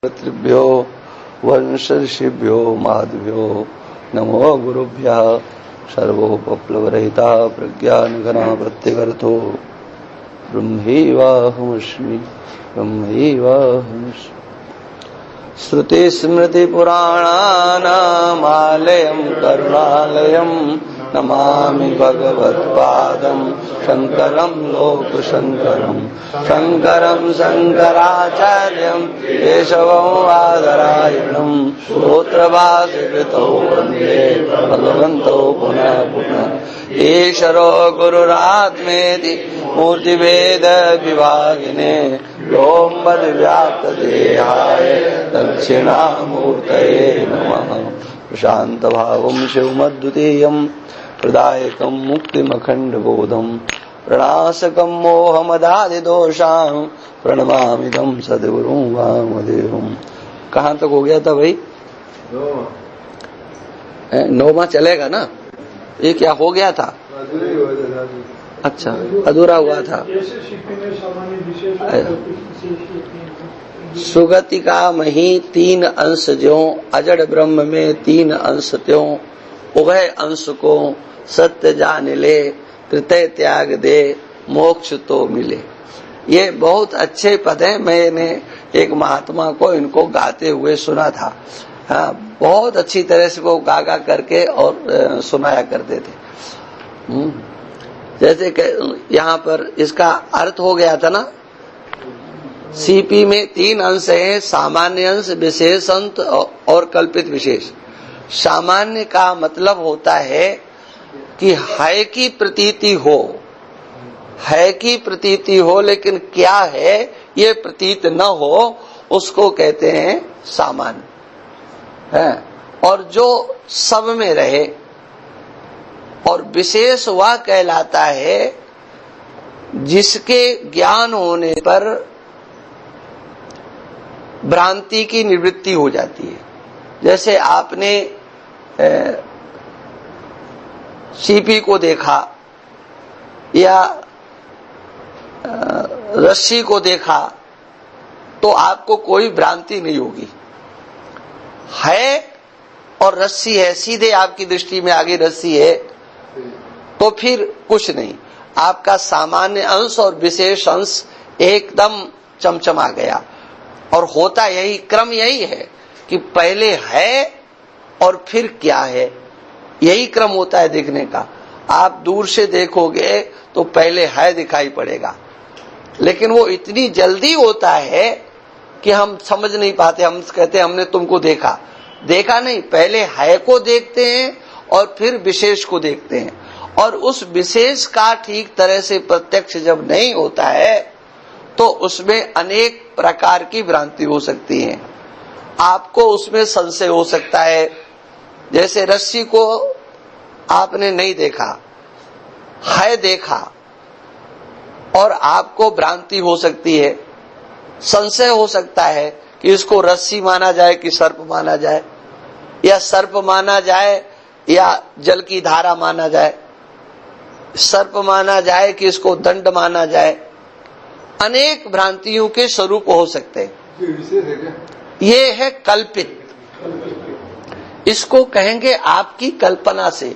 पितृभ्यो वंशऋषिभ्यो माधव्यो नमो गुरुभ्यः सर्वोपप्लवरहिता प्रज्ञानघना प्रत्यगर्थो ब्रह्मैवाहमस्मि। श्रुतिस्मृतिपुराणानामालयं करुणालयं नमामि भगवत्पादं शङ्करं लोकशङ्करं शङ्करं शङ्कराचार्यं केशवं बादरायणं सूत्रभाष्यकृतौ वन्दे भगवन्तौ पुनः पुनः। ईश्वरो गुरुरात्मेति मूर्तिभेदविभागिने व्योमवद्व्याप्तदेहाय दक्षिणामूर्तये नमः। प्रशान्तभावं शिवमद्वितीयं प्रदायकं मुक्तिमखण्डबोधं प्रणाशकं मोहमदादिदोषां प्रणमामिदं सद्गुरुं वामदेवं। कहाँ तक हो गया था भाई? 9वां चलेगा ना? ये क्या हो गया था? अच्छा, अधूरा हुआ था। सुगति का मही 3 अंश ज्यों, अजड़ ब्रह्म में 3 अंश त्यों, उभय अंश को सत्य जान ले, कृतय त्याग दे मोक्ष तो मिले। ये बहुत अच्छे पद हैं। मैंने एक महात्मा को इनको गाते हुए सुना था। हाँ, बहुत अच्छी तरह से वो गा करके और सुनाया करते थे। जैसे कि यहाँ पर इसका अर्थ हो गया था ना, सीपी में 3 अंश हैं, सामान्य अंश, विशेष अंश और कल्पित विशेष। सामान्य का मतलब होता है कि है की प्रतीति हो, है की प्रतीति हो, लेकिन क्या है ये प्रतीत न हो, उसको कहते हैं सामान्य है। और जो सब में रहे। और विशेष वह कहलाता है जिसके ज्ञान होने पर भ्रांति की निवृत्ति हो जाती है। जैसे आपने सीपी को देखा या रस्सी को देखा तो आपको कोई भ्रांति नहीं होगी। है और रस्सी है, सीधे आपकी दृष्टि में आगे रस्सी है, तो फिर कुछ नहीं। आपका सामान्य अंश और विशेष अंश एकदम चमचमा गया। और होता यही, क्रम यही है कि पहले है और फिर क्या है, यही क्रम होता है देखने का। आप दूर से देखोगे तो पहले है दिखाई पड़ेगा, लेकिन वो इतनी जल्दी होता है कि हम समझ नहीं पाते। हम कहते हैं हमने तुमको देखा। देखा नहीं, पहले है को देखते हैं और फिर विशेष को देखते हैं। और उस विशेष का ठीक तरह से प्रत्यक्ष जब नहीं होता है तो उसमें अनेक प्रकार की भ्रांति हो सकती है। आपको उसमें संशय हो सकता है। जैसे रस्सी को आपने नहीं देखा, है देखा, और आपको भ्रांति हो सकती है, संशय हो सकता है कि इसको रस्सी माना जाए कि सर्प माना जाए, या सर्प माना जाए या जल की धारा माना जाए, सर्प माना जाए कि इसको दंड माना जाए। अनेक भ्रांतियों के स्वरूप हो सकते हैं। ये है कल्पित। इसको कहेंगे आपकी कल्पना से,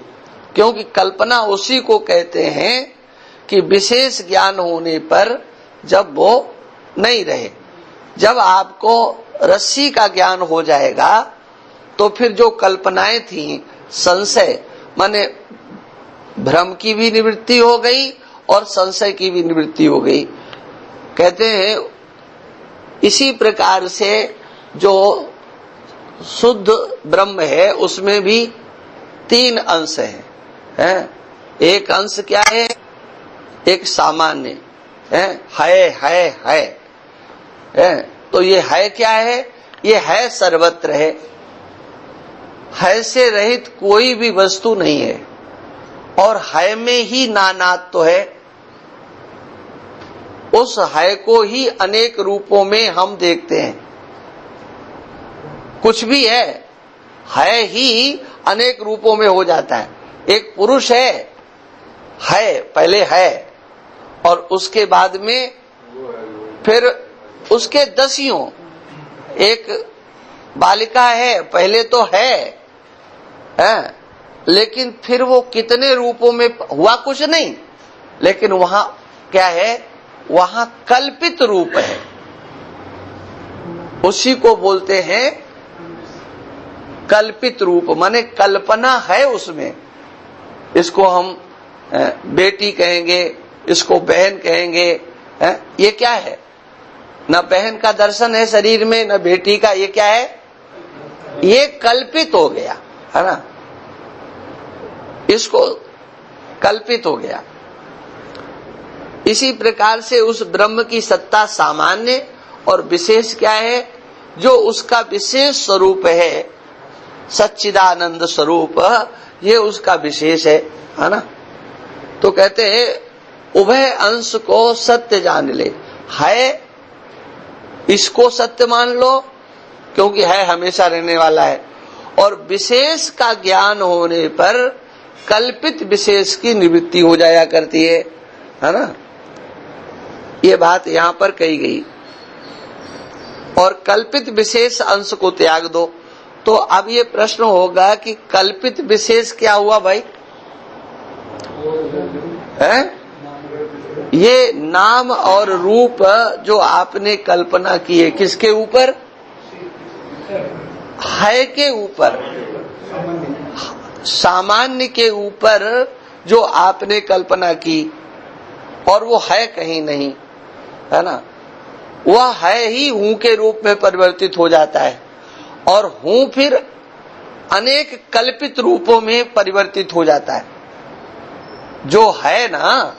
क्योंकि कल्पना उसी को कहते हैं कि विशेष ज्ञान होने पर जब वो नहीं रहे। जब आपको रस्सी का ज्ञान हो जाएगा तो फिर जो कल्पनाएं थी, संशय माने भ्रम की भी निवृत्ति हो गई और संशय की भी निवृत्ति हो गई। कहते हैं इसी प्रकार से जो शुद्ध ब्रह्म है उसमें भी 3 अंश हैं। एक अंश क्या है? एक सामान्य है। तो ये है क्या है? ये है सर्वत्र है से रहित कोई भी वस्तु नहीं है। और है में ही नानात्व है। उस है को ही अनेक रूपों में हम देखते हैं। कुछ भी है ही अनेक रूपों में हो जाता है। एक पुरुष है पहले है, और उसके बाद में फिर उसके दसियों एक बालिका है, पहले तो है, लेकिन फिर वो कितने रूपों में हुआ कुछ नहीं, लेकिन वहां क्या है, वहां कल्पित रूप है, उसी को बोलते हैं कल्पित रूप, माने कल्पना है उसमें। इसको हम बेटी कहेंगे, इसको बहन कहेंगे, ये क्या है, न बहन का दर्शन है शरीर में, न बेटी का, ये क्या है, ये कल्पित हो गया, है ना, इसको कल्पित हो गया। इसी प्रकार से उस ब्रह्म की सत्ता सामान्य और विशेष क्या है, जो उसका विशेष स्वरूप है, सच्चिदानंद स्वरूप, ये उसका विशेष है ना। तो कहते हैं उभय अंश को सत्य जान ले, है इसको सत्य मान लो क्योंकि है हमेशा रहने वाला है, और विशेष का ज्ञान होने पर कल्पित विशेष की निवृत्ति हो जाया करती है ना। ये बात यहां पर कही गई। और कल्पित विशेष अंश को त्याग दो। तो अब ये प्रश्न होगा कि कल्पित विशेष क्या हुआ भाई, है ये नाम और रूप जो आपने कल्पना की है, किसके ऊपर, है के ऊपर, सामान्य के ऊपर जो आपने कल्पना की, और वो है कहीं नहीं, है ना, वह है ही हूं के रूप में परिवर्तित हो जाता है, और हूं फिर अनेक कल्पित रूपों में परिवर्तित हो जाता है। जो है ना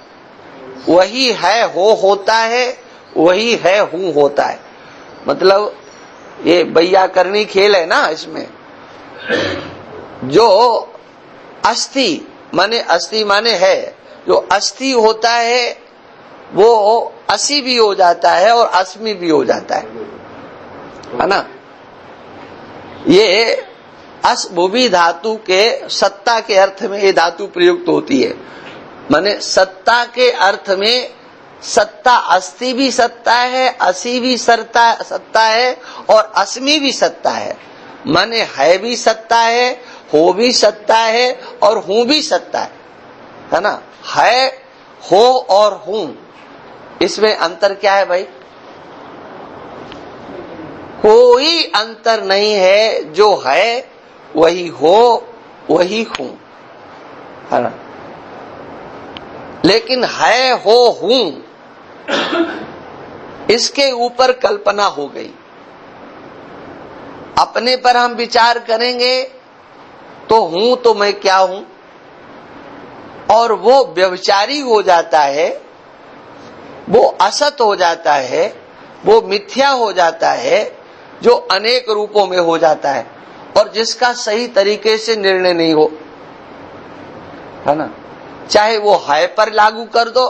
वही है हो होता है, वही है हूं होता है। मतलब ये वैयाकरणी खेल है ना, इसमें जो अस्थि माने है, जो अस्थि होता है वो असि भी हो जाता है और अस्मि भी हो जाता है ना। ये असभुवि धातु के सत्ता के अर्थ में ये धातु प्रयुक्त होती है, माने सत्ता के अर्थ में सत्ता, अस्थि भी सत्ता है, असि भी सत्ता है और अस्मि भी सत्ता है, माने है भी सत्ता है, हो भी सत्ता है और हूं भी सत्ता है ना। है, हो और हूं, इसमें अंतर क्या है भाई, कोई अंतर नहीं है। जो है वही हो वही हूं, है ना। लेकिन है हो हूं, इसके ऊपर कल्पना हो गई। अपने पर हम विचार करेंगे तो हूं तो मैं क्या हूं, और वो व्यभिचारी हो जाता है, वो असत हो जाता है, वो मिथ्या हो जाता है, जो अनेक रूपों में हो जाता है और जिसका सही तरीके से निर्णय नहीं हो, है ना। चाहे वो है पर लागू कर दो,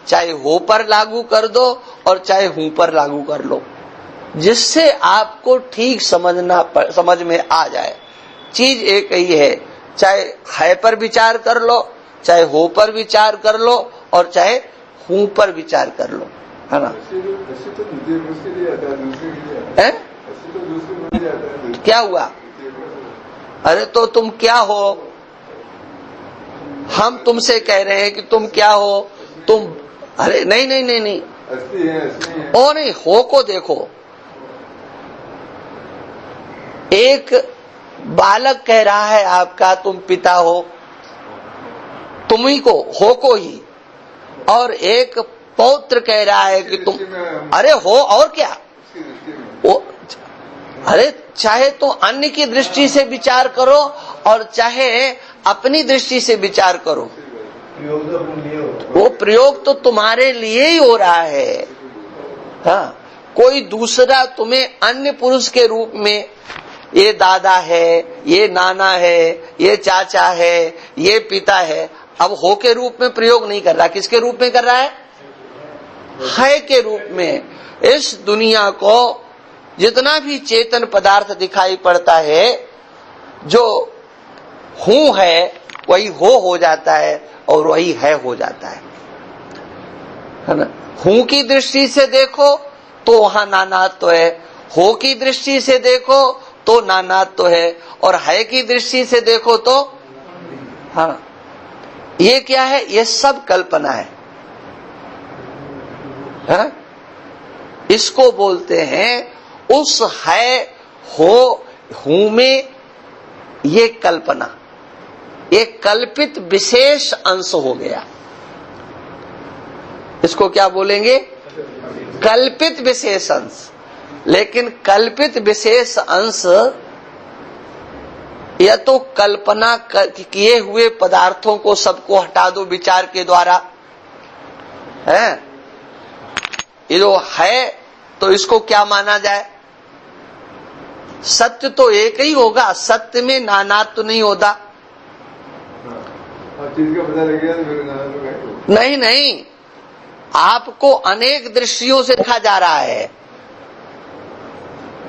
चाहे हो पर लागू कर दो, और चाहे हूं पर लागू कर लो, जिससे आपको ठीक समझ में आ जाए। चीज एक ही है, चाहे है पर विचार कर लो, चाहे हो पर विचार कर लो, और चाहे हूं पर विचार कर लो, है ना। क्या हुआ, अरे तो तुम क्या हो, हम तुमसे कह रहे हैं कि तुम क्या हो, तुम, अरे नहीं नहीं नहीं नहीं, ओ नहीं, हो को देखो। एक बालक कह रहा है आपका तुम पिता हो, तुम्ही को, हो को ही, और एक पौत्र कह रहा है कि तुम, अरे हो और क्या, वो, अरे चाहे तो अन्य की दृष्टि से विचार करो और चाहे अपनी दृष्टि से विचार करो, वो प्रयोग तो तुम्हारे लिए ही हो रहा है। हाँ, कोई दूसरा तुम्हें अन्य पुरुष के रूप में, ये दादा है, ये नाना है, ये चाचा है, ये पिता है, अब हो के रूप में प्रयोग नहीं कर रहा, किसके रूप में कर रहा है के रूप में। इस दुनिया को जितना भी चेतन पदार्थ दिखाई पड़ता है, जो हूं है वही हो जाता है और वही है हो जाता है ना। हूं की दृष्टि से देखो तो वहां नानात्व है, हो की दृष्टि से देखो तो नानात्व तो है, और है की दृष्टि से देखो तो हाँ, ये क्या है? ये सब कल्पना है, हाँ? इसको बोलते हैं उस है हूं में ये कल्पना, ये कल्पित विशेष अंश हो गया। इसको क्या बोलेंगे? कल्पित विशेष अंश। लेकिन कल्पित विशेष अंश या तो कल्पना किए हुए पदार्थों को सबको हटा दो विचार के द्वारा, है? ये जो है तो इसको क्या माना जाए? सत्य तो एक ही होगा, सत्य में नानात्व तो नहीं होता। चीज का पता लगेगा तो फिर नानात्व नहीं नहीं, आपको अनेक दृष्टियों से देखा जा रहा है,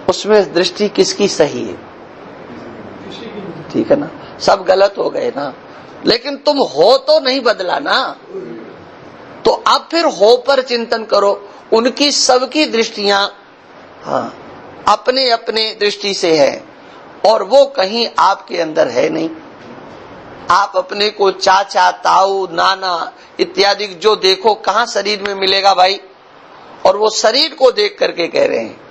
उसमें दृष्टि किसकी सही है? ठीक है ना? सब गलत हो गए ना, लेकिन तुम हो तो नहीं बदला ना। तो अब फिर हो पर चिंतन करो। उनकी सबकी दृष्टियां हाँ अपने अपने दृष्टि से है, और वो कहीं आपके अंदर है नहीं। आप अपने को चाचा, ताऊ, नाना इत्यादि जो देखो कहाँ शरीर में मिलेगा भाई? और वो शरीर को देख करके कह रहे हैं,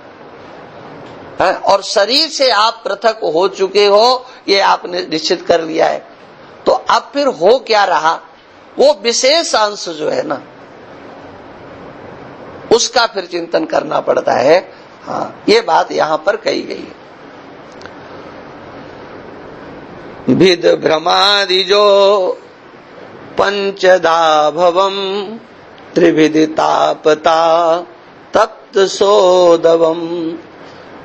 और शरीर से आप पृथक हो चुके हो, ये आपने निश्चित कर लिया है। तो अब फिर हो क्या रहा? वो विशेष अंश जो है ना, उसका फिर चिंतन करना पड़ता है। हाँ, ये बात यहां पर कही गई है। भिद भ्रमादिजो पंचधा भवम त्रिविदितापता तप्त सोदवम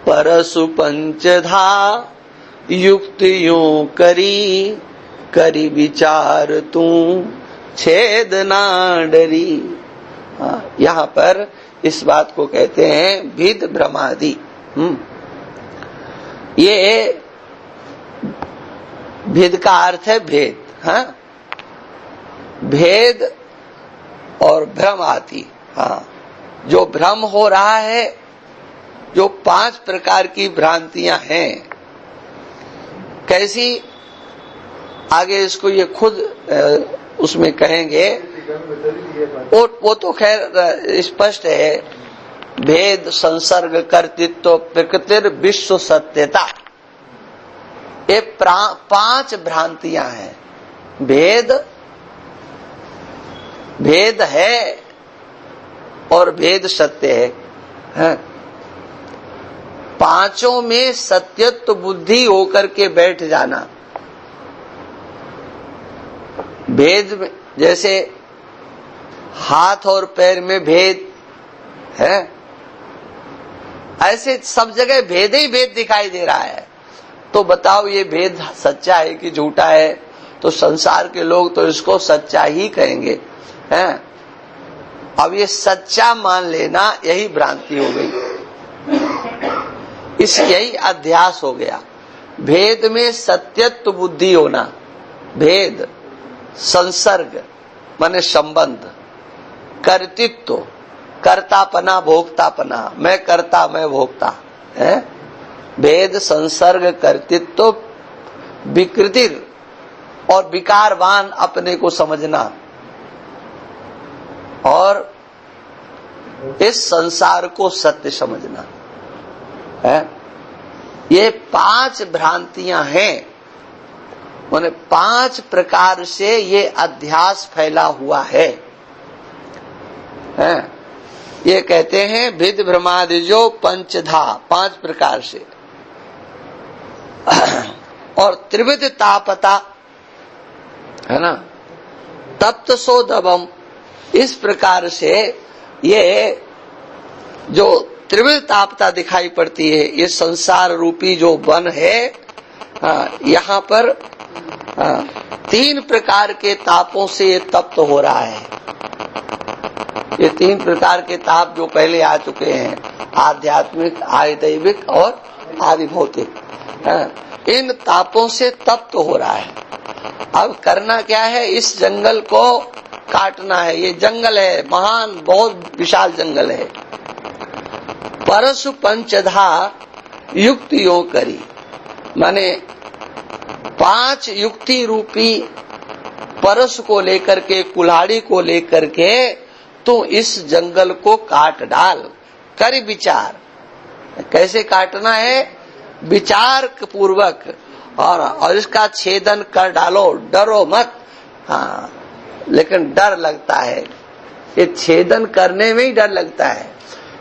परसु पंचधा युक्तियों करी विचार तू छेद ना डरी। यहाँ पर इस बात को कहते हैं भिद भ्रमादि। ये भेद का अर्थ है भेद, हाँ? भेद और भ्रम आदि, हाँ, जो भ्रम हो रहा है, जो 5 प्रकार की भ्रांतियां हैं, कैसी? आगे इसको ये खुद उसमें कहेंगे। वो तो खैर स्पष्ट है। भेद, संसर्ग, कर्तृत्व, प्रकृति, विश्व सत्यता, ये 5 भ्रांतियां हैं। भेद है और भेद सत्य है, पांचों में सत्यत्व बुद्धि होकर के बैठ जाना। भेद में जैसे हाथ और पैर में भेद है, ऐसे सब जगह भेद ही भेद दिखाई दे रहा है। तो बताओ ये भेद सच्चा है कि झूठा है? तो संसार के लोग तो इसको सच्चा ही कहेंगे, हैं? अब ये सच्चा मान लेना यही भ्रांति हो गई, यही अध्यास हो गया। भेद में सत्यत्व बुद्धि होना, भेद, संसर्ग माने संबंध, कर्तृत्व, कर्तापना, भोक्तापना, मैं कर्ता मैं भोक्ता है। भेद, संसर्ग, कर्तृत्व, विकृति और विकारवान अपने को समझना, और इस संसार को सत्य समझना है। ये 5 भ्रांतियां हैं, माने 5 प्रकार से ये अध्यास फैला हुआ है। ये कहते हैं भिद भ्रमादिजो पंचधा, 5 प्रकार से। और त्रिविध तापता है ना, तप्त सोदवम, इस प्रकार से ये जो त्रिविध तापता दिखाई पड़ती है, ये संसार रूपी जो वन है, यहाँ पर 3 प्रकार के तापों से ये तप्त हो रहा है। ये 3 प्रकार के ताप जो पहले आ चुके हैं, आध्यात्मिक, आदिदैविक और आदि भौतिक, इन तापों से तप्त हो रहा है। अब करना क्या है? इस जंगल को काटना है। ये जंगल है, महान, बहुत विशाल जंगल है। परशु पंचधा युक्तियों करी, माने 5 युक्ति रूपी परशु को लेकर के, कुल्हाड़ी को लेकर के तू इस जंगल को काट डाल। कर विचार, कैसे काटना है? विचार पूर्वक, और इसका छेदन कर डालो, डरो मत। हाँ, लेकिन डर लगता है, ये छेदन करने में ही डर लगता है।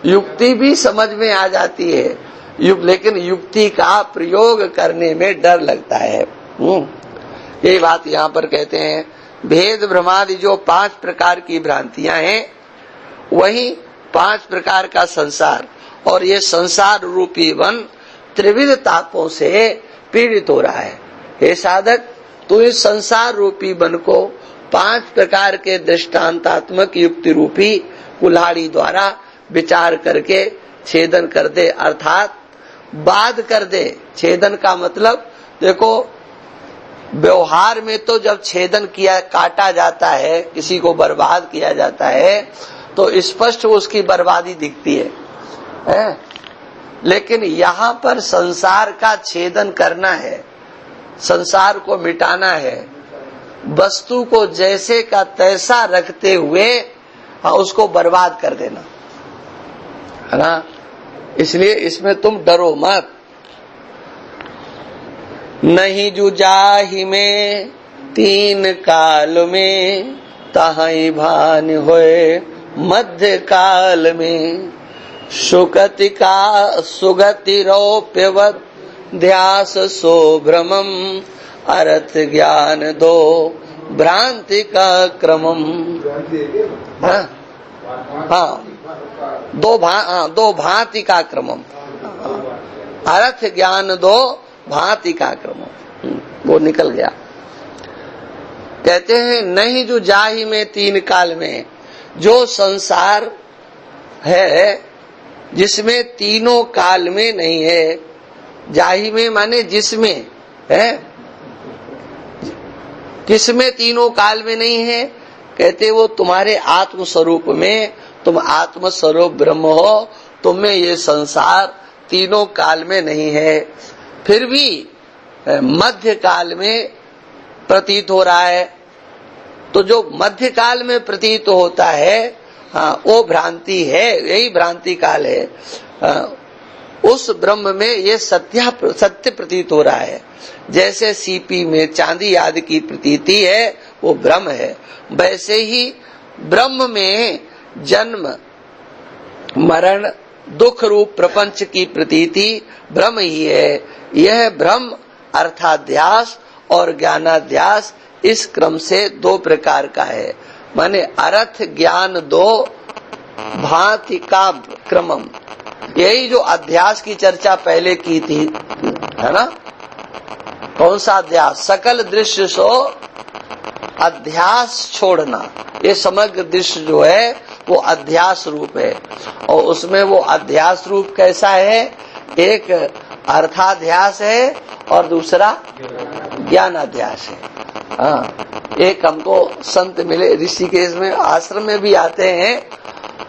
युक्ति भी समझ में आ जाती है, लेकिन युक्ति का प्रयोग करने में डर लगता है। यही बात यहाँ पर कहते हैं। भेद भ्रमादि जो 5 प्रकार की भ्रांतियां हैं, वही 5 प्रकार का संसार, और ये संसार रूपी वन त्रिविध तापों से पीड़ित हो रहा है। हे साधक, तू इस संसार रूपी वन को 5 प्रकार के दृष्टांतात्मक युक्ति रूपी कुल्हाड़ी द्वारा विचार करके छेदन कर दे, अर्थात बाध कर दे। छेदन का मतलब देखो, व्यवहार में तो जब छेदन किया, काटा जाता है, किसी को बर्बाद किया जाता है, तो स्पष्ट उसकी बर्बादी दिखती है? लेकिन यहाँ पर संसार का छेदन करना है, संसार को मिटाना है, वस्तु को जैसे का तैसा रखते हुए उसको बर्बाद कर देना है ना। इसलिए इसमें तुम डरो मत। नहीं जुजाहि में 3 काल में, तहाई भान होए मध्य काल में। सुगति का सुगति रौप्यवत ध्यास सो भ्रमम, अर्थ ज्ञान दो भ्रांति का क्रमम। हाँ, दो भांति का क्रमम, अर्थ ज्ञान दो भांति का क्रमम। वो निकल गया। कहते हैं नहीं जो जाहि में 3 काल में, जो संसार है जिसमें तीनों काल में नहीं है। जाहि में माने जिसमें है, किसमें तीनों काल में नहीं है? कहते वो तुम्हारे आत्म स्वरूप में, तुम आत्म स्वरूप ब्रह्म हो, तुम में ये संसार तीनों काल में नहीं है। फिर भी मध्य काल में प्रतीत हो रहा है। तो जो मध्य काल में प्रतीत होता है, हाँ, वो भ्रांति है, यही भ्रांति काल है। उस ब्रह्म में ये सत्य प्रतीत हो रहा है। जैसे सीपी में चांदी आदि की प्रतीति है, वो ब्रह्म है। वैसे ही ब्रह्म में जन्म मरण दुख रूप प्रपंच की प्रतीति ब्रह्म ही है। यह ब्रह्म अर्थाध्यास और ज्ञानाध्यास इस क्रम से 2 प्रकार का है। माने अर्थ ज्ञान 2 भांति का क्रमम। यही जो अध्यास की चर्चा पहले की थी, है ना। कौन सा अध्यास? सकल दृश्य सो अध्यास छोड़ना। ये समग्र दृश्य जो है वो अध्यास रूप है। और उसमें वो अध्यास रूप कैसा है? एक अर्थाध्यास है और दूसरा ज्ञानाध्यास है। हाँ, एक हमको संत मिले ऋषिकेश में, आश्रम में भी आते हैं,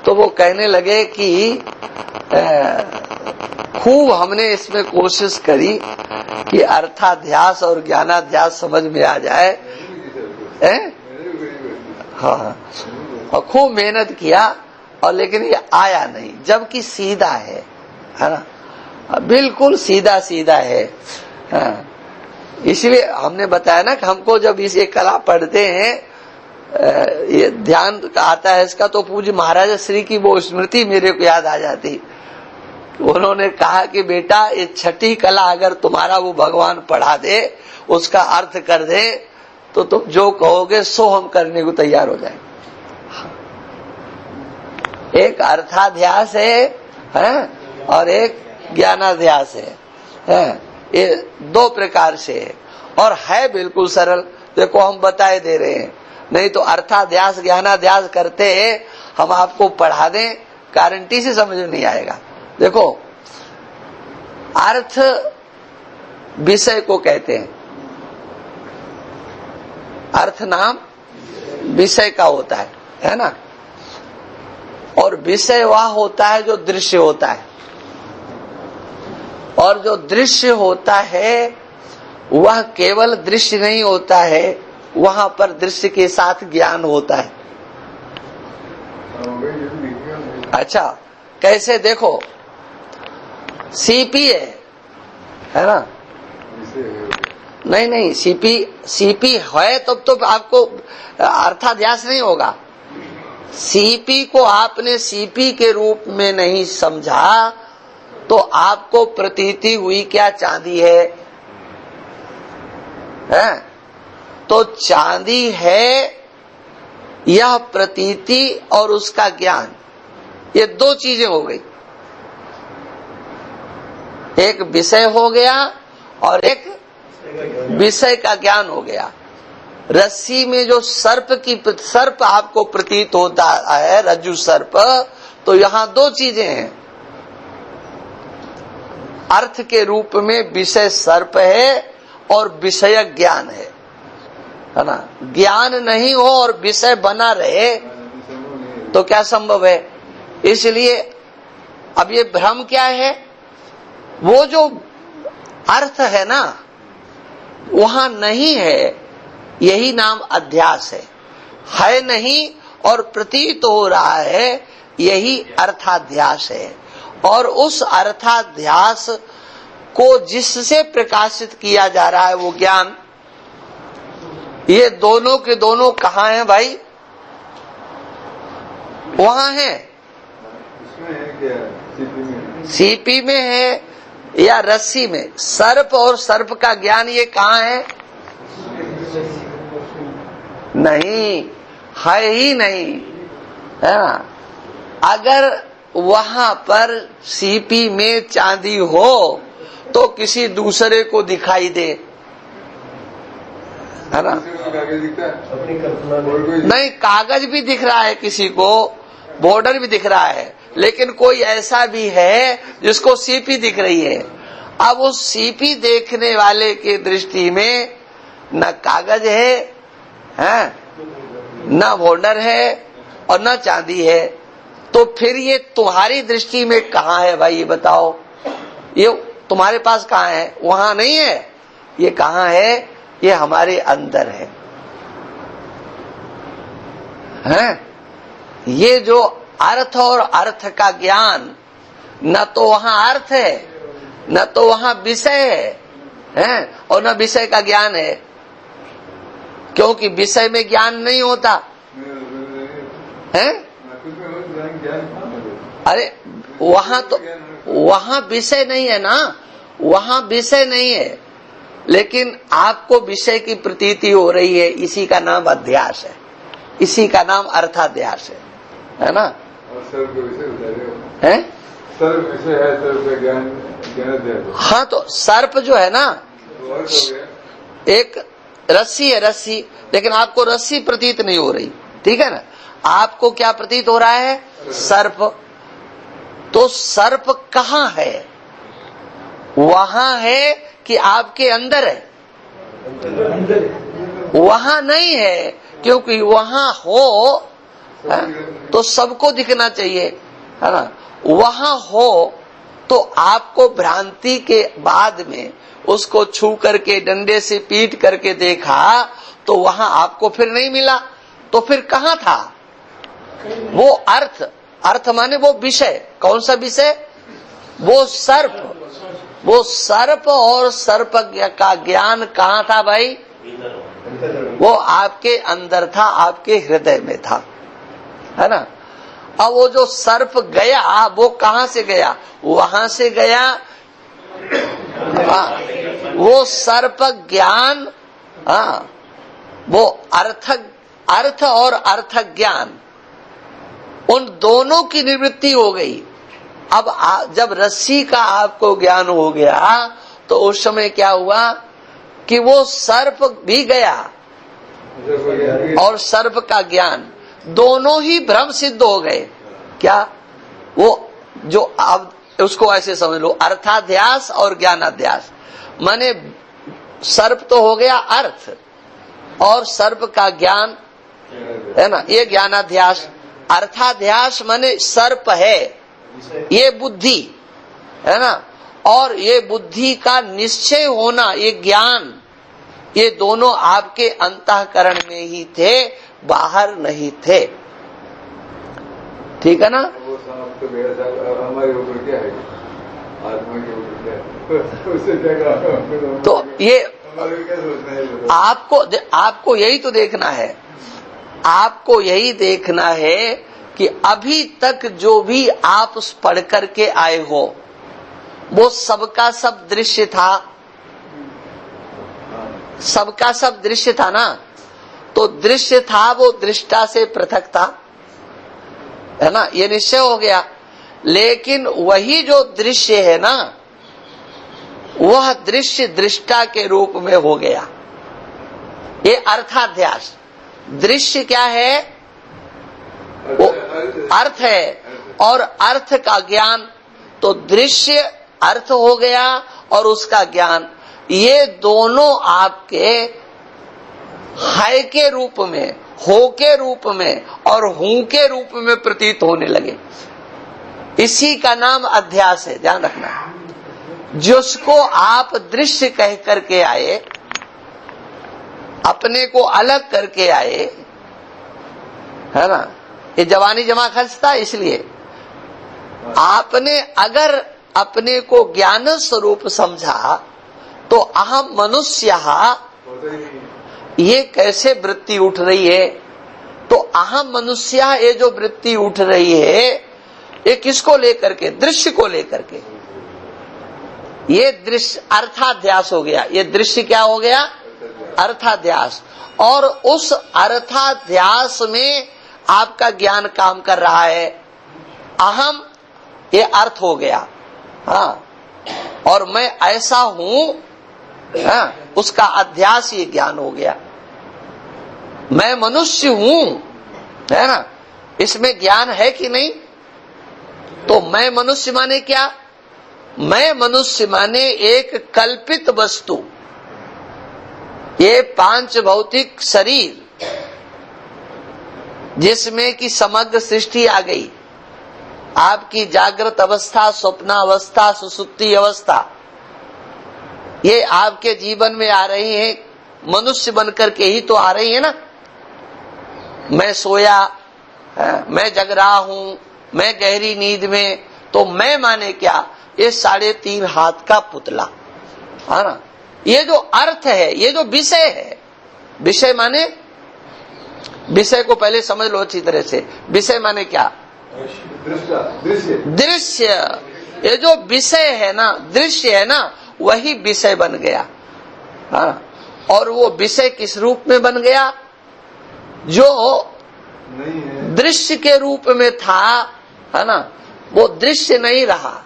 तो वो कहने लगे कि खूब हमने इसमें कोशिश करी कि अर्थाध्यास और ज्ञानाध्यास समझ में आ जाए। हाँ, और खूब मेहनत किया, और लेकिन ये आया नहीं, जबकि सीधा है ना, बिल्कुल सीधा सीधा है। हाँ, इसलिए हमने बताया ना कि हमको जब इस एक कला पढ़ते हैं, ये ध्यान आता है इसका, तो पूज्य महाराज श्री की वो स्मृति मेरे को याद आ जाती। उन्होंने कहा कि बेटा, ये 6ठी कला अगर तुम्हारा वो भगवान पढ़ा दे, उसका अर्थ कर दे, तो तुम जो कहोगे सो हम करने को तैयार हो जाएंगे। एक अर्थाध्यास है और एक ज्ञानाध्यास है। ये 2 प्रकार से है, और है बिल्कुल सरल। देखो हम बताए दे रहे हैं, नहीं तो अर्थाध्यास ज्ञानाध्यास करते हम आपको पढ़ा दें, गारंटी से समझ नहीं आएगा। देखो, अर्थ विषय को कहते हैं, अर्थ नाम विषय का होता है ना। और विषय वह होता है जो दृश्य होता है। और जो दृश्य होता है वह केवल दृश्य नहीं होता है, वहां पर दृश्य के साथ ज्ञान होता है। अच्छा, कैसे? देखो, सीपी है ना? नहीं, सीपी है तो आपको अर्थाध्यास नहीं होगा। सीपी को आपने सीपी के रूप में नहीं समझा तो आपको प्रतीति हुई क्या? चांदी है? तो चांदी है, यह प्रतीति और उसका ज्ञान, ये दो चीजें हो गई। एक विषय हो गया और एक विषय का ज्ञान हो गया। रस्सी में जो सर्प आपको प्रतीत होता है, रज्जु सर्प, तो यहां दो चीजें हैं। अर्थ के रूप में विषय सर्प है और विषय ज्ञान है ना? ज्ञान नहीं हो और विषय बना रहे तो क्या संभव है? इसलिए अब ये भ्रम क्या है? वो जो अर्थ है ना, वहां नहीं है, यही नाम अध्यास है नहीं और प्रतीत हो रहा है, यही अर्थाध्यास है। और उस अर्थाध्यास को जिससे प्रकाशित किया जा रहा है वो ज्ञान, ये दोनों के दोनों कहाँ हैं भाई? वहां है, सीपी में है या रस्सी में। सर्प और सर्प का ज्ञान ये कहाँ है? नहीं, है ही नहीं, है ना? अगर वहां पर सीपी में चांदी हो तो किसी दूसरे को दिखाई दे, है ना? नहीं, कागज भी दिख रहा है किसी को, बॉर्डर भी दिख रहा है, लेकिन कोई ऐसा भी है जिसको सीपी दिख रही है। अब उस सीपी देखने वाले की दृष्टि में न कागज है, न बॉर्डर है और न चांदी है, तो फिर ये तुम्हारी दृष्टि में कहाँ है भाई? ये बताओ, ये तुम्हारे पास कहाँ है? वहां नहीं है। ये कहाँ है? ये हमारे अंदर है। ये जो अर्थ और अर्थ का ज्ञान, न तो वहां अर्थ है, न तो वहां विषय है, और न विषय का ज्ञान है, क्योंकि विषय में ज्ञान नहीं होता है। अरे वहां विषय नहीं है ना, वहां विषय नहीं है, लेकिन आपको विषय की प्रतीति हो रही है, इसी का नाम अध्यास है, इसी का नाम अर्थाध्यास है ना? है सर्प विषय है, सर्प ज्ञान। हाँ, तो सर्प जो है ना, एक रस्सी है, रस्सी, लेकिन आपको रस्सी प्रतीत नहीं हो रही, ठीक है ना? आपको क्या प्रतीत हो रहा है? सर्प। तो सर्प कहाँ है? वहां है कि आपके अंदर है? वहां नहीं है, क्योंकि वहां हो तो सबको दिखना चाहिए, है ना? वहां हो तो आपको भ्रांति के बाद में उसको छू करके डंडे से पीट करके देखा तो वहां आपको फिर नहीं मिला, तो फिर कहाँ था? वो अर्थ माने वो विषय। कौन सा विषय? वो सर्प और सर्प का ज्ञान कहाँ था भाई? वो आपके अंदर था, आपके हृदय में था, है ना? अब वो जो सर्प गया, वो कहाँ से गया? वहां से गया। वो सर्प ज्ञान, वो अर्थ और अर्थ ज्ञान, उन दोनों की निवृत्ति हो गई। अब जब रस्सी का आपको ज्ञान हो गया तो उस समय क्या हुआ कि वो सर्प भी गया और सर्प का ज्ञान, दोनों ही भ्रम सिद्ध हो गए। क्या? वो जो अब उसको ऐसे समझ लो, अर्थाध्यास और ज्ञानाध्यास, माने सर्प तो हो गया अर्थ और सर्प का ज्ञान, है ना? ये ज्ञानाध्यास। अर्थाध्यास माने सर्प है, ये बुद्धि, है ना? और ये बुद्धि का निश्चय होना, ये ज्ञान, ये दोनों आपके अंतःकरण में ही थे, बाहर नहीं थे। ठीक है ना? वो समाप्त तो गया साहब, हमारे ऊपर क्या है, आत्मा के ऊपर क्या है, उससे क्या कहा? तो ये हमारे क्या सोचना है? आपको यही तो देखना है, आपको यही देखना है कि अभी तक जो भी आप पढ़ करके आए हो वो सबका सब दृश्य था, सबका सब दृश्य था ना। तो दृश्य था वो दृष्टा से पृथक था, है ना, ये निश्चय हो गया। लेकिन वही जो दृश्य है ना, वह दृश्य दृष्टा के रूप में हो गया। ये अर्थाध्यास। दृश्य क्या है? वो अर्थ है, और अर्थ का ज्ञान। तो दृश्य अर्थ हो गया और उसका ज्ञान, ये दोनों आपके है के रूप में, हो के रूप में और हूं के रूप में प्रतीत होने लगे। इसी का नाम अध्यास है, ध्यान रखना। जिसको आप दृश्य कह करके आए, अपने को अलग करके आए, है ना, ये जवानी जमा खर्च था। इसलिए आपने अगर अपने को ज्ञान स्वरूप समझा तो अहम मनुष्य, ये कैसे वृत्ति उठ रही है? तो अहम मनुष्य, ये जो वृत्ति उठ रही है, ये किसको लेकर के? दृश्य को लेकर के। ये दृश्य अर्थाध्यास हो गया। ये दृश्य क्या हो गया? अर्थाध्यास। और उस अर्थाध्यास में आपका ज्ञान काम कर रहा है। अहम, ये अर्थ हो गया, हाँ, और मैं ऐसा हूं, हाँ, उसका अध्यास ये ज्ञान हो गया। मैं मनुष्य हूं, है ना, इसमें ज्ञान है कि नहीं? तो मैं मनुष्य माने क्या? मैं मनुष्य माने एक कल्पित वस्तु, ये पांच भौतिक शरीर जिसमें कि समग्र सृष्टि आ गई। आपकी जागृत अवस्था, स्वप्नावस्था, सुसुप्ति अवस्था, ये आपके जीवन में आ रही है, मनुष्य बनकर के ही तो आ रही है ना। मैं सोया, मैं जग रहा हूं, मैं गहरी नींद में, तो मैं माने क्या? ये 3.5 हाथ का पुतला, है ना। ये जो अर्थ है, ये जो विषय है, विषय माने, विषय को पहले समझ लो अच्छी तरह से। विषय माने क्या? दृश्य। ये जो विषय है ना, दृश्य है ना, वही विषय बन गया, हाँ। और वो विषय किस रूप में बन गया? जो दृश्य के रूप में था, है ना, वो दृश्य नहीं रहा।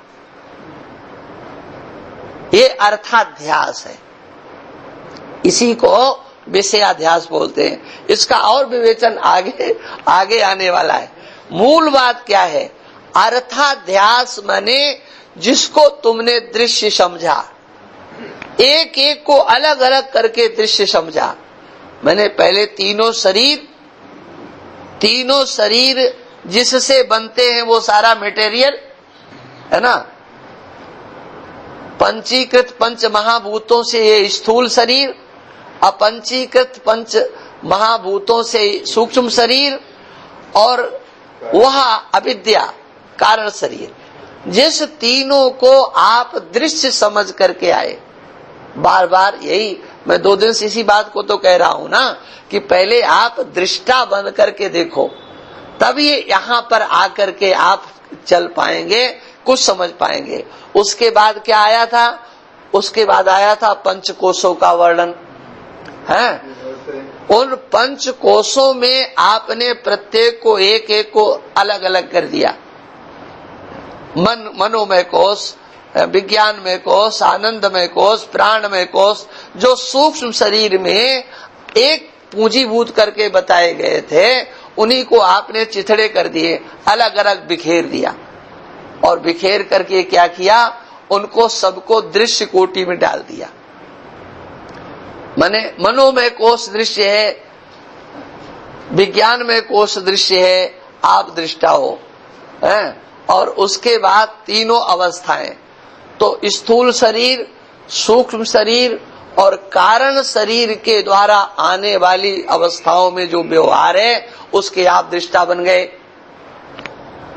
ये अर्थाध्यास है, इसी को विषयाध्यास बोलते हैं। इसका और विवेचन आगे आने वाला है। मूल बात क्या है? अर्थाध्यास माने जिसको तुमने दृश्य समझा, एक एक को अलग अलग करके दृश्य समझा। मैंने पहले तीनों शरीर जिससे बनते हैं वो सारा मटेरियल, है ना, पंचीकृत पंच महाभूतों से ये स्थूल शरीर, अपंचीकृत पंच महाभूतों से सूक्ष्म शरीर, और वह अविद्या कारण शरीर, जिस तीनों को आप दृश्य समझ करके आए। बार बार यही मैं 2 दिन से इसी बात को तो कह रहा हूं ना, कि पहले आप दृष्टा बन करके देखो, तब ये यहाँ पर आकर के आप चल पाएंगे, कुछ समझ पाएंगे। उसके बाद क्या आया था? उसके बाद आया था पंचकोशों का वर्णन, है। उन पंच कोशों में आपने प्रत्येक को एक एक को अलग अलग कर दिया। मनोमय कोश, विज्ञानमय कोश, आनंदमय कोश, प्राणमय कोश, जो सूक्ष्म शरीर में एक पूंजीभूत करके बताए गए थे, उन्हीं को आपने चिथड़े कर दिए, अलग अलग बिखेर दिया। और बिखेर करके क्या किया? उनको सबको दृश्य कोटि में डाल दिया। माने मनोमय कोश दृश्य है, विज्ञानमय कोश दृश्य है, आप दृष्टा हो, हैं? और उसके बाद तीनों अवस्थाएं, तो स्थूल शरीर, सूक्ष्म शरीर और कारण शरीर के द्वारा आने वाली अवस्थाओं में जो व्यवहार है उसके आप दृष्टा बन गए।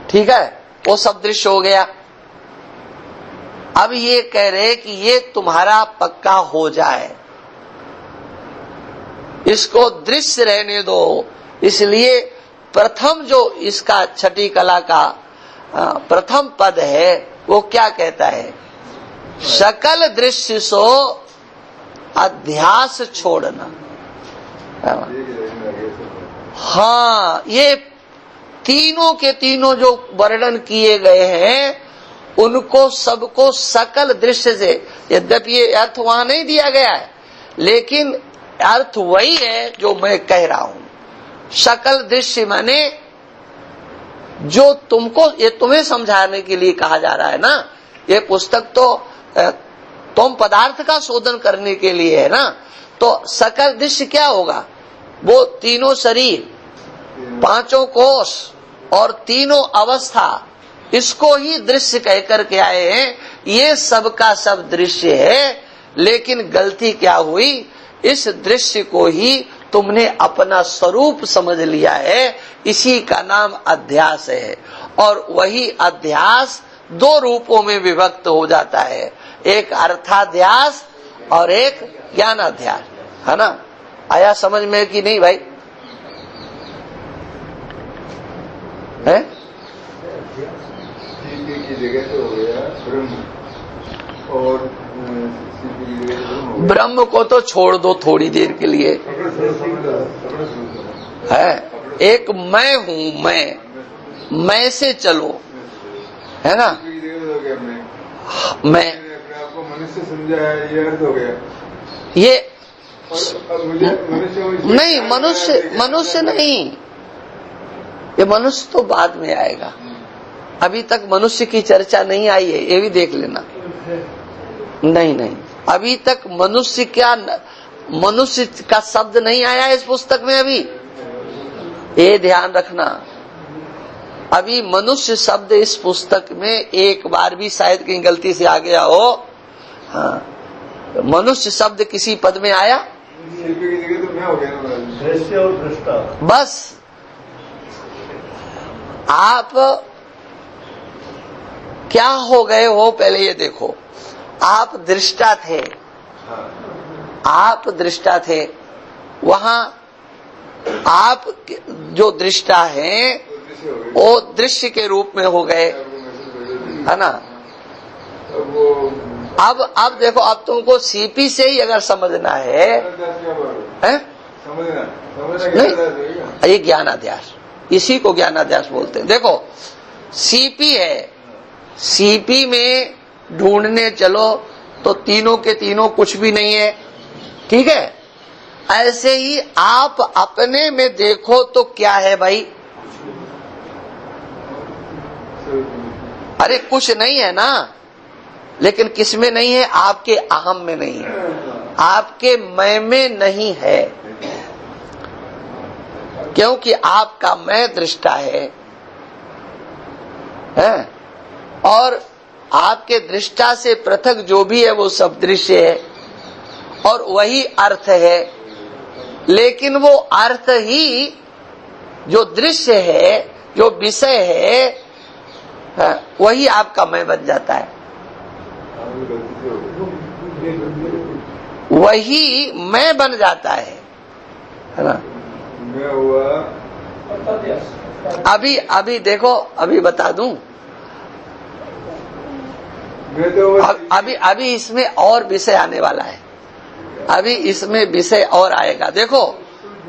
ठीक है, वो सब दृश्य हो गया। अब ये कह रहे कि ये तुम्हारा पक्का हो जाए, इसको दृश्य रहने दो। इसलिए प्रथम जो इसका छठी कला का प्रथम पद है वो क्या कहता है? सकल दृश्य सो अध्यास छोड़ना। हाँ, ये तीनों के तीनों जो वर्णन किए गए हैं उनको सबको सकल दृश्य से, यद्यपि ये अर्थ वहां नहीं दिया गया है लेकिन अर्थ वही है जो मैं कह रहा हूं। सकल दृश्य माने जो तुमको, ये तुम्हें समझाने के लिए कहा जा रहा है ना। ये पुस्तक तो तुम पदार्थ का शोधन करने के लिए है ना। तो सकल दृश्य क्या होगा? वो तीनों शरीर, पांचों कोष और तीनों अवस्था, इसको ही दृश्य कह करके आए हैं। ये सब का सब दृश्य है, लेकिन गलती क्या हुई? इस दृश्य को ही तुमने अपना स्वरूप समझ लिया है। इसी का नाम अध्यास है। और वही अध्यास दो रूपों में विभक्त हो जाता है, एक अर्थाध्यास और एक ज्ञानाध्यास, है ना। आया समझ में कि नहीं भाई? है की जगह तो हो गया ब्रह्म, और ब्रह्म को तो छोड़ दो थोड़ी देर के लिए। है एक मैं हूं, मैं से चलो, है ना। मैं आपको मनुष्य समझा है, ये अर्थ हो गया। ये मुझे नहीं, मनुष्य नहीं, ये मनुष्य तो बाद में आएगा। अभी तक मनुष्य की चर्चा नहीं आई है, ये भी देख लेना। नहीं, अभी तक मनुष्य का शब्द नहीं आया इस पुस्तक में अभी, ये ध्यान रखना। अभी मनुष्य शब्द इस पुस्तक में एक बार भी शायद कहीं गलती से आ गया हो। हाँ, मनुष्य शब्द किसी पद में आया? दृश्य और दृष्टा। बस आप क्या हो गए हो पहले ये देखो। आप दृष्टा थे, आप दृष्टा थे, वहां आप जो दृष्टा हैं वो दृश्य के रूप में हो गए, है ना। अब देखो, अब तुमको सीपी से ही अगर समझना है, नहीं, ये ज्ञानाध्यास, इसी को ज्ञानाध्यास बोलते हैं। देखो सीपी है, सीपी में ढूंढने चलो तो तीनों के तीनों कुछ भी नहीं है, ठीक है। ऐसे ही आप अपने में देखो तो क्या है भाई? अरे कुछ नहीं है ना, लेकिन किस में नहीं है? आपके अहम में नहीं है, आपके मैं में नहीं है, क्योंकि आपका मैं दृष्टा है। और आपके दृष्टा से पृथक जो भी है वो सब दृश्य है और वही अर्थ है। लेकिन वो अर्थ ही जो दृश्य है, जो विषय है, वही आपका मैं बन जाता है, वही मैं बन जाता है ना। अभी देखो, अभी बता दूं, अभी इसमें और विषय आने वाला है, अभी इसमें विषय और आएगा। देखो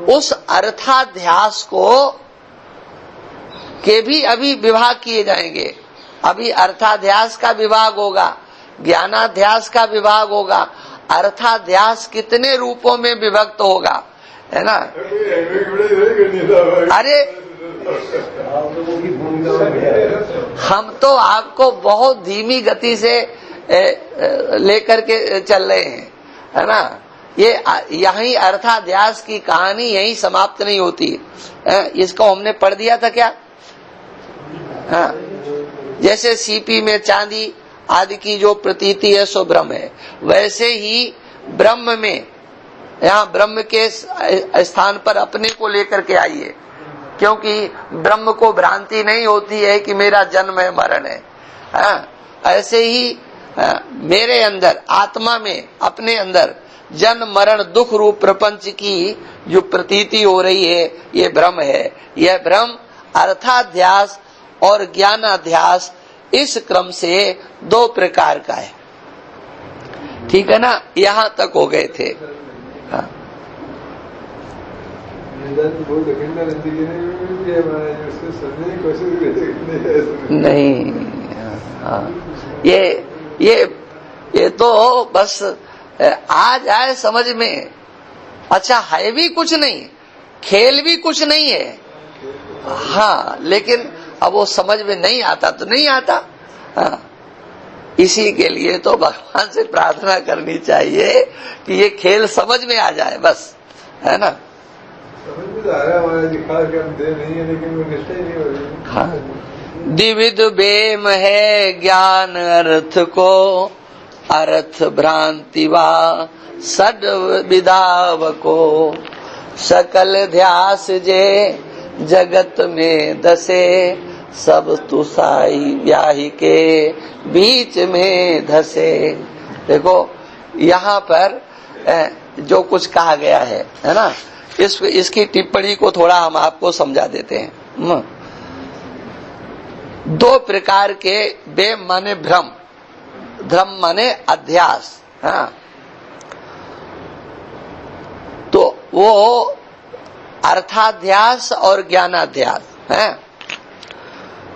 उस अर्थाध्यास को के भी अभी विभाग किए जाएंगे। अभी अर्थाध्यास का विभाग होगा, ज्ञानाध्यास का विभाग होगा। अर्थाध्यास कितने रूपों में विभक्त होगा, है ना। अरे हम तो आपको बहुत धीमी गति से लेकर के चल रहे हैं, है ना। ये यही अर्थाध्यास की कहानी यही समाप्त नहीं होती। इसको हमने पढ़ दिया था क्या? हाँ, जैसे सीपी में चांदी आदि की जो प्रतीति है सो ब्रह्म है। वैसे ही ब्रह्म में, यहाँ ब्रह्म के स्थान पर अपने को लेकर के आइए, क्योंकि ब्रह्म को भ्रांति नहीं होती है कि मेरा जन्म है मरण है। ऐसे ही मेरे अंदर आत्मा में, अपने अंदर जन्म मरण दुख रूप प्रपंच की जो प्रतीति हो रही है ये भ्रम है। यह भ्रम अर्थाध्यास और ज्ञानाध्यास इस क्रम से 2 प्रकार का है। ठीक है ना, यहाँ तक हो गए थे। हाँ। नहीं, हाँ, ये तो बस आ जाए समझ में। अच्छा, है भी कुछ नहीं, खेल भी कुछ नहीं है। हाँ, लेकिन अब वो समझ में नहीं आता तो नहीं आता। हाँ, इसी के लिए तो भगवान से प्रार्थना करनी चाहिए कि ये खेल समझ में आ जाए, बस, है ना। समझ में तो आ रहा है, दिखा के हम दे नहीं है, लेकिन वो निष्ठा ही नहीं हो रही। हाँ, द्विविध बेम है ज्ञान अर्थ को, अर्थ भ्रांति वा सद विधाव को, सकल ध्यास जे जगत में दसे, सब तुसाई ब्याही के बीच में धसे। देखो यहाँ पर जो कुछ कहा गया है ना, इसकी टिप्पणी को थोड़ा हम आपको समझा देते हैं। 2 प्रकार के बेम माने भ्रम, धर्म माने अध्यास। हाँ, तो वो अर्थाध्यास और ज्ञानाध्यास है।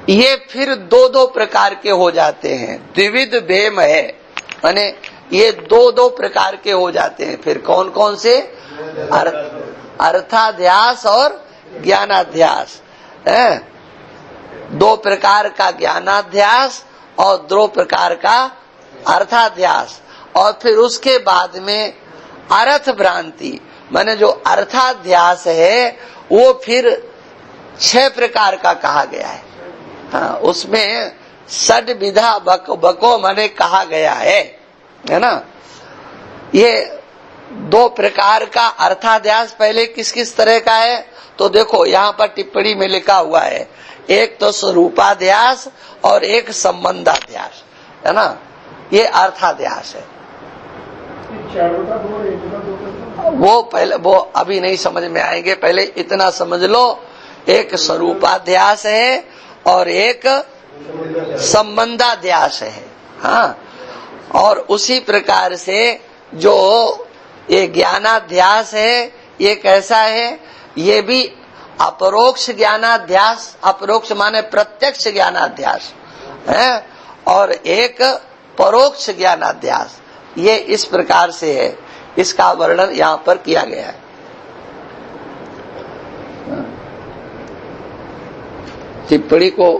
ये फिर 2 प्रकार के हो जाते हैं। द्विविध भेम है माने ये 2 प्रकार के हो जाते हैं। फिर कौन कौन से? अर्थाध्यास और ज्ञानाध्यास है। 2 प्रकार का ज्ञानाध्यास और 2 प्रकार का अर्थाध्यास। और फिर उसके बाद में अर्थ भ्रांति माने जो अर्थाध्यास है वो फिर 6 प्रकार का कहा गया है। हाँ, उसमें षड विधा बको माने कहा गया है ना। ये 2 प्रकार का अर्थाध्यास पहले किस किस तरह का है तो देखो यहाँ पर टिप्पणी में लिखा हुआ है। एक तो स्वरूपाध्यास और एक संबंधाध्यास है ना, ये अर्थाध्यास है। वो पहले वो अभी नहीं समझ में आएंगे, पहले इतना समझ लो। एक स्वरूपाध्यास है और एक संबंधाध्यास है। हाँ, और उसी प्रकार से जो ये ज्ञानाध्यास है ये कैसा है? ये भी अपरोक्ष ज्ञानाध्यास, अपरोक्ष माने प्रत्यक्ष ज्ञानाध्यास है, और एक परोक्ष ज्ञानाध्यास। ये इस प्रकार से है, इसका वर्णन यहाँ पर किया गया है। टिप्पणी को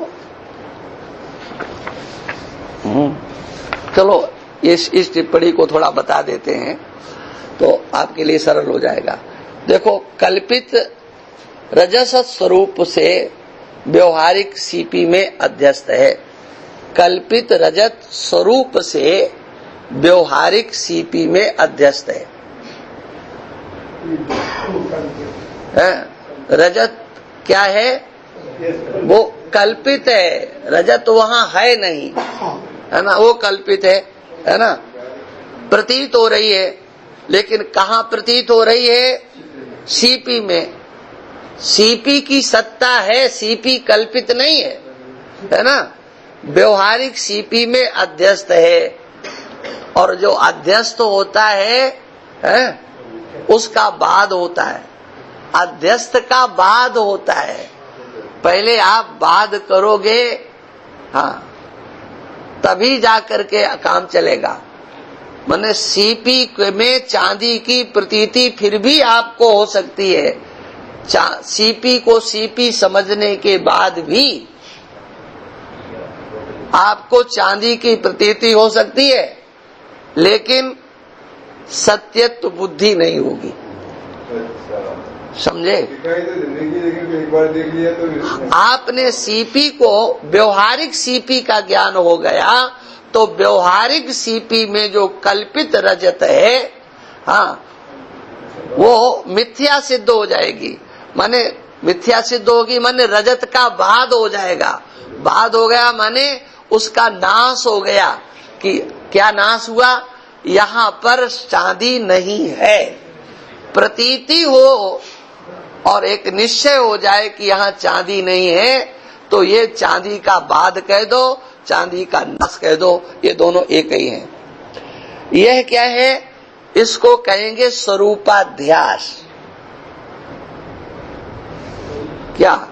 चलो इस टिप्पणी को थोड़ा बता देते हैं तो आपके लिए सरल हो जाएगा। देखो, कल्पित रजस स्वरूप से व्यवहारिक सीपी में अध्यस्त है। कल्पित रजत स्वरूप से व्यवहारिक सीपी में अध्यस्त है। रजत क्या है? वो कल्पित है। रजत वहां है नहीं, है ना, वो कल्पित है ना। प्रतीत हो रही है, लेकिन कहाँ प्रतीत हो रही है? सीपी में। सीपी की सत्ता है, सीपी कल्पित नहीं है ना। व्यवहारिक सीपी में अध्यस्त है, और जो अध्यस्त होता है उसका बाद होता है। अध्यस्त का बाद होता है। पहले आप बाद करोगे, हाँ, तभी जाकर के काम चलेगा। माने सीपी में चांदी की प्रतीति फिर भी आपको हो सकती है। सीपी को सीपी समझने के बाद भी आपको चांदी की प्रतीति हो सकती है, लेकिन सत्यत्व बुद्धि नहीं होगी। समझे? एक बार देख लिया तो आपने सीपी को व्यवहारिक सीपी का ज्ञान हो गया, तो व्यवहारिक सीपी में जो कल्पित रजत है, हाँ, वो मिथ्या सिद्ध हो जाएगी। माने मिथ्या सिद्ध होगी, माने रजत का बाद हो जाएगा। बाद हो गया माने उसका नाश हो गया। कि क्या नाश हुआ? यहाँ पर चांदी नहीं है। प्रतीति हो और एक निश्चय हो जाए कि यहाँ चांदी नहीं है, तो ये चांदी का बाद कह दो, चांदी का नाश कह दो, ये दोनों एक ही हैं। यह क्या है? इसको कहेंगे स्वरूपाध्यास। क्या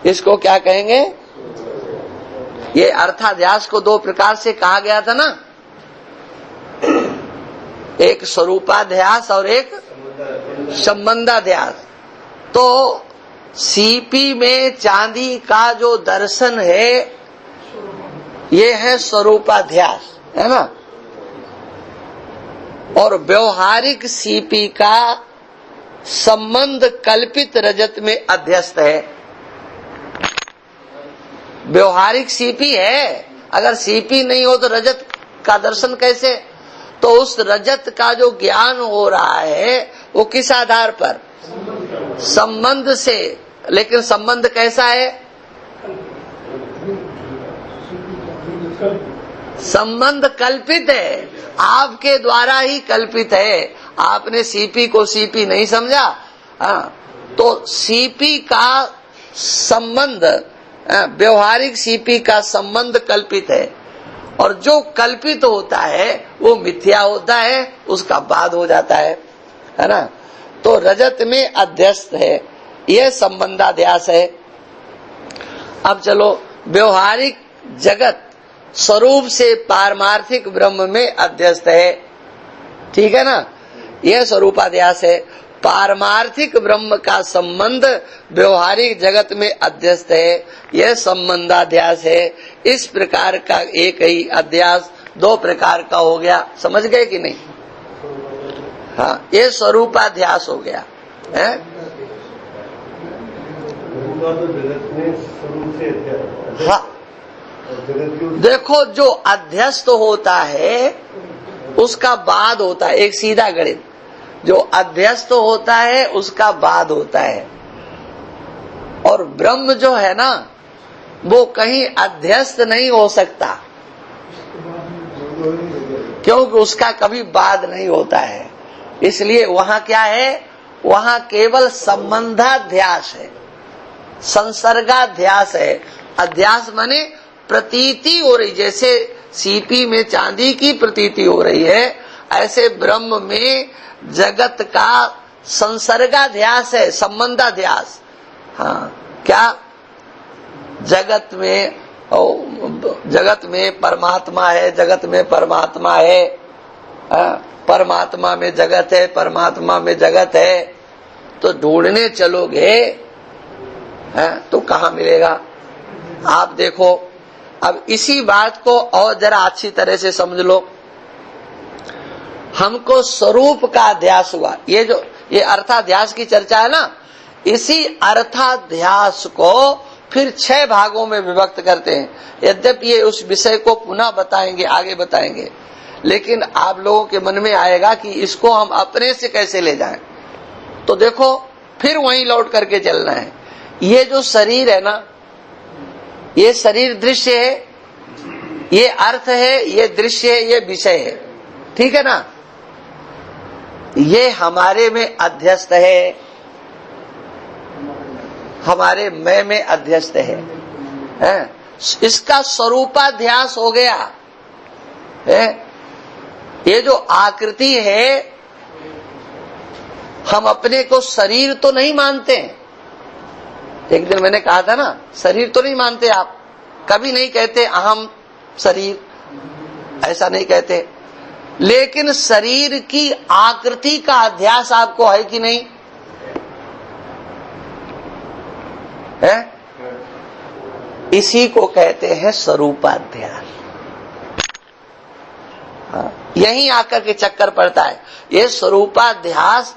इसको क्या कहेंगे? ये अर्थाध्यास को दो प्रकार से कहा गया था ना, एक स्वरूपाध्यास और एक संबंधाध्यास। तो सीपी में चांदी का जो दर्शन है, ये है स्वरूपाध्यास, है ना। और व्यवहारिक सीपी का संबंध कल्पित रजत में अध्यस्त है। व्यवहारिक सीपी है, अगर सीपी नहीं हो तो रजत का दर्शन कैसे? तो उस रजत का जो ज्ञान हो रहा है वो किस आधार पर? संबंध से। लेकिन संबंध कैसा है? संबंध कल्पित है, आपके द्वारा ही कल्पित है। आपने सीपी को सीपी नहीं समझा, तो सीपी का संबंध, व्यवहारिक सीपी का संबंध कल्पित है। और जो कल्पित होता है वो मिथ्या होता है, उसका बाद हो जाता है ना। तो रजत में अध्यस्त है, यह संबंधाध्यास है। अब चलो, व्यवहारिक जगत स्वरूप से पारमार्थिक ब्रह्म में अध्यस्त है, ठीक है ना। यह स्वरूपाध्यास है। पारमार्थिक ब्रह्म का संबंध व्यवहारिक जगत में अध्यस्त है, यह संबंधाध्यास है। इस प्रकार का एक ही अध्यास दो प्रकार का हो गया। समझ गए कि नहीं? हाँ, ये स्वरूपाध्यास हो गया है। हाँ, देखो, जो अध्यस्त होता है उसका बाद होता है, एक सीधा गणित। जो अध्यस्त होता है उसका बाद होता है। और ब्रह्म जो है ना, वो कहीं अध्यस्त नहीं हो सकता, क्योंकि उसका कभी बाद नहीं होता है। इसलिए वहां क्या है? वहां केवल संबंधाध्यास है, संसर्गाध्यास है। अध्यास माने प्रतीति हो रही, जैसे सीपी में चांदी की प्रतीति हो रही है, ऐसे ब्रह्म में जगत का संसर्गाध्यास है, संबंधाध्यास। हाँ, क्या? जगत में परमात्मा है, जगत में परमात्मा है, परमात्मा में जगत है, परमात्मा में जगत है। तो ढूंढने चलोगे तो कहाँ मिलेगा? आप देखो, अब इसी बात को और जरा अच्छी तरह से समझ लो। हमको स्वरूप का अध्यास हुआ, ये अर्थाध्यास की चर्चा है ना, इसी अर्थाध्यास को फिर 6 भागों में विभक्त करते हैं। यद्यपि ये उस विषय को पुनः बताएंगे, आगे बताएंगे, लेकिन आप लोगों के मन में आएगा कि इसको हम अपने से कैसे ले जाएं। तो देखो, फिर वहीं लौट करके चलना है। ये जो शरीर है ना, ये शरीर दृश्य है, ये अर्थ है, ये दृश्य है, ये विषय है, ठीक है ना। ये हमारे में अध्यस्त है, हमारे मैं में अध्यस्त है? इसका स्वरूपाध्यास हो गया है। ये जो आकृति है, हम अपने को शरीर तो नहीं मानते। एक दिन मैंने कहा था ना, शरीर तो नहीं मानते आप, कभी नहीं कहते अहम शरीर, ऐसा नहीं कहते। लेकिन शरीर की आकृति का अध्यास आपको है कि नहीं है? इसी को कहते हैं स्वरूपाध्यास। यहीं आकर के चक्कर पड़ता है। ये स्वरूपाध्यास,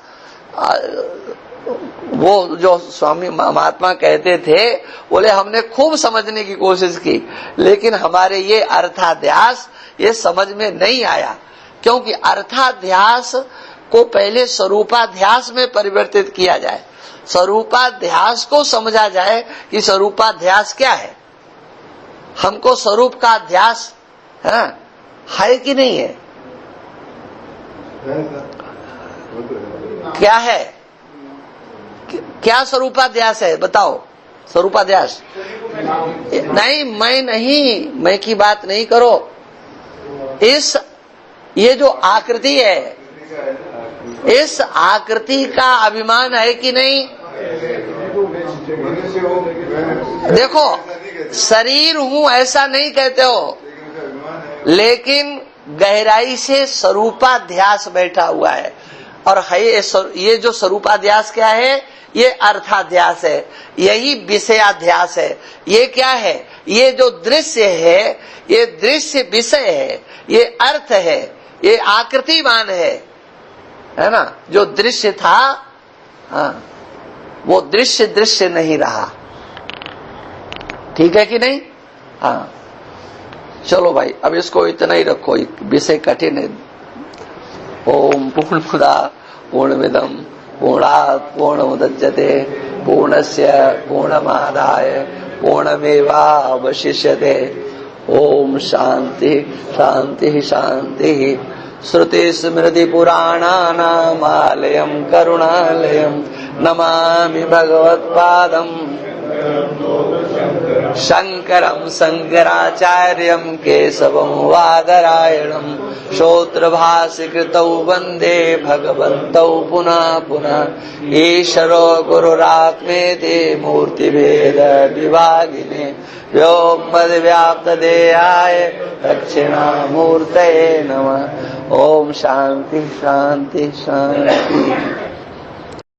वो जो स्वामी महात्मा कहते थे, बोले हमने खूब समझने की कोशिश की, लेकिन हमारे ये अर्थाध्यास ये समझ में नहीं आया, क्योंकि अर्थाध्यास को पहले स्वरूपाध्यास में परिवर्तित किया जाए, स्वरूपाध्यास को समझा जाए कि स्वरूपाध्यास क्या है। हमको स्वरूप का अध्यास है कि नहीं है? क्या है? क्या स्वरूपाध्यास है बताओ? स्वरूपाध्यास नहीं, मैं की बात नहीं करो। ये जो आकृति है, इस आकृति का अभिमान है कि नहीं? देखो, शरीर हूं ऐसा नहीं कहते हो, लेकिन गहराई से स्वरूपाध्यास बैठा हुआ है। और है ये जो स्वरूपाध्यास क्या है? ये अर्थाध्यास है, यही विषयाध्यास है। ये क्या है? ये जो दृश्य है, ये दृश्य विषय है, ये अर्थ है, ये आकृतिमान है ना? जो दृश्य था, वो दृश्य नहीं रहा। ठीक है कि नहीं? हाँ, चलो भाई, अब इसको इतना ही रखो, विषय कठिन है। ओम पूर्णमुदा पूर्णमिदं पूर्णात् पूर्णमुदच्यते पूर्णस्य पूर्णमादाय पूर्णमेवावशिष्यते। ओम शांति शांति शांति। श्रुति स्मृति पुराणानामालयं करुणालयं नमामि भगवत्पादं शंकरं शंकराचार्यं केशवं वादरायणं श्रोत्रभाष्यकृतौ वन्दे भगवन्तौ पुनः पुनः। ईश्वरो गुरुरात्मेति मूर्तिभेद विभागिने व्योमवद्व्याप्तदेहाय दक्षिणामूर्तये नमः। ओम शांति शांति शांति।